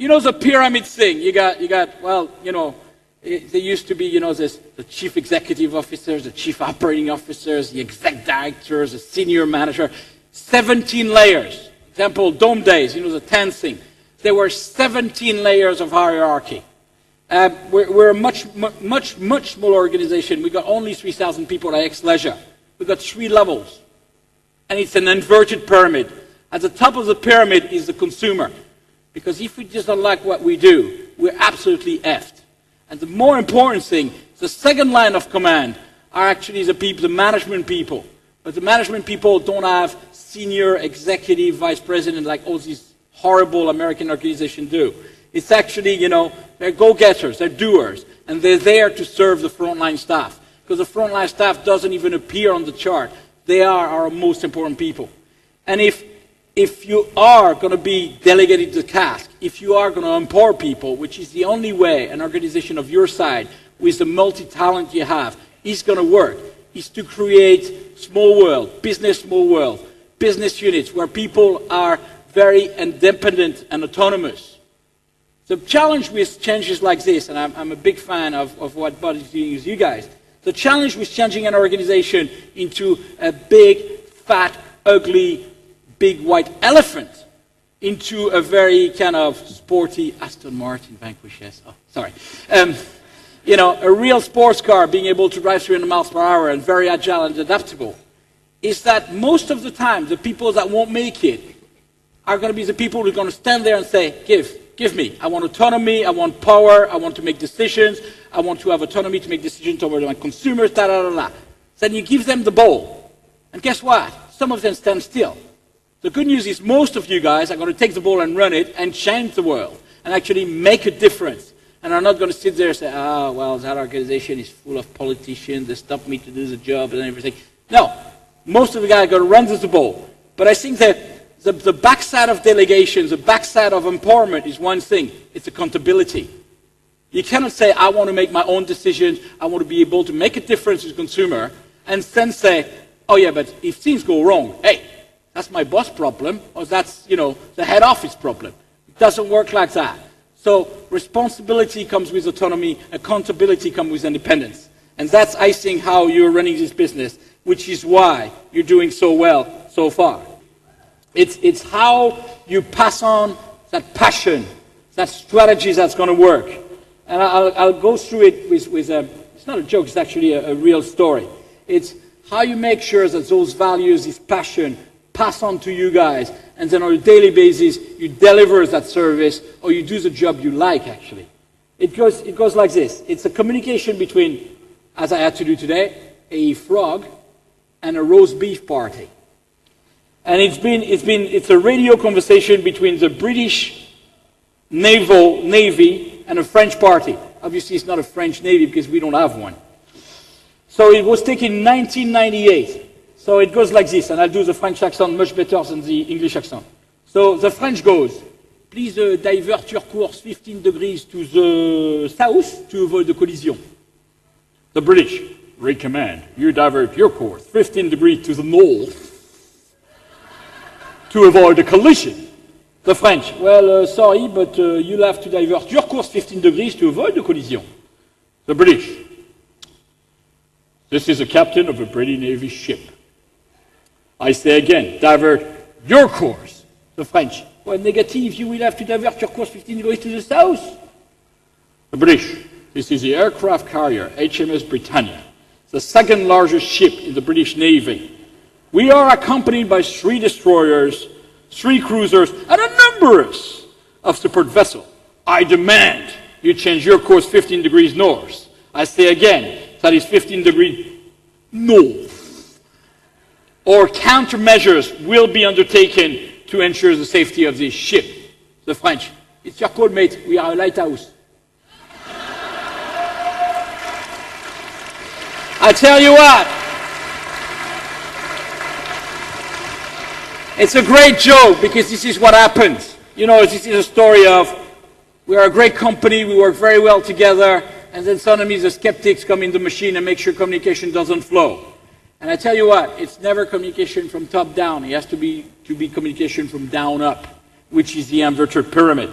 You know the pyramid thing. You got. Well, you know, there used to be, you know, this the chief executive officers, the chief operating officers, the exec directors, the senior manager. 17 layers. Example, Dome Days. You know, the 10 thing. There were 17 layers of hierarchy. We're a much smaller organization. We got only 3,000 people at X-Leisure. We've got 3 levels. And it's an inverted pyramid. At the top of the pyramid is the consumer. Because if we just don't like what we do, we're absolutely effed. And the more important thing, the second line of command are actually the people, the management people. But the management people don't have senior executive vice president like all these horrible American organizations do. It's actually, you know, they're go-getters, they're doers, and they're there to serve the frontline staff. Because the frontline staff doesn't even appear on the chart. They are our most important people. And if you are going to be delegated the task, if you are going to empower people, which is the only way an organization of your side, with the multi-talent you have, is going to work, is to create small world, business units where people are very independent and autonomous. The challenge with changes like this, and I'm a big fan of what Bud is doing with you guys, the challenge with changing an organization into a big, fat, ugly, big white elephant into a very kind of sporty Aston Martin Vanquish, yes. Oh, sorry. You know, a real sports car being able to drive 300 miles per hour and very agile and adaptable, is that most of the time the people that won't make it are going to be the people who are going to stand there and say, give me. I want autonomy, I want power, I want to make decisions, I want to have autonomy to make decisions over my consumers, Then you give them the ball. And guess what? Some of them stand still. The good news is most of you guys are going to take the ball and run it and change the world and actually make a difference. And are not going to sit there and say, well, that organization is full of politicians, they stop me to do the job and everything. No, most of the guys are going to run the ball. But I think that the backside of delegations, the backside of empowerment is one thing. It's accountability. You cannot say, I want to make my own decisions, I want to be able to make a difference as a consumer, and then say, oh yeah, but if things go wrong, hey, that's my boss problem, or that's, you know, the head office problem. It doesn't work like that. So responsibility comes with autonomy, accountability comes with independence. And that's, I think, how you're running this business, which is why you're doing so well so far. It's how you pass on that passion, that strategy that's going to work. And I'll go through it with it's not a joke, it's actually a real story. It's how you make sure that those values, this passion, pass on to you guys, and then on a daily basis, you deliver that service, or you do the job you like, actually. It goes like this. It's a communication between, as I had to do today, a frog and a roast beef party. And it's a radio conversation between the British Navy and a French party. Obviously, it's not a French Navy because we don't have one. So it was taken in 1998. So it goes like this, and I'll do the French accent much better than the English accent. So the French goes, please divert your course 15 degrees to the south to avoid the collision. The British, recommend you divert your course 15 degrees to the north to avoid a collision. The French, well, sorry, but you'll have to divert your course 15 degrees to avoid the collision. The British, this is a captain of a British Navy ship. I say again, divert your course. The French, well, negative, you will have to divert your course 15 degrees to the south. The British, this is the aircraft carrier HMS Britannia, the second largest ship in the British Navy. We are accompanied by 3 destroyers, 3 cruisers, and a number of support vessels. I demand you change your course 15 degrees north. I say again, that is 15 degrees north. Or countermeasures will be undertaken to ensure the safety of this ship. The French, it's your code, mate. We are a lighthouse. I tell you what, it's a great joke because this is what happens. You know, this is a story of we are a great company, we work very well together, and then suddenly the skeptics come in the machine and make sure communication doesn't flow. And I tell you what, it's never communication from top down. It has to be communication from down up, which is the inverted pyramid.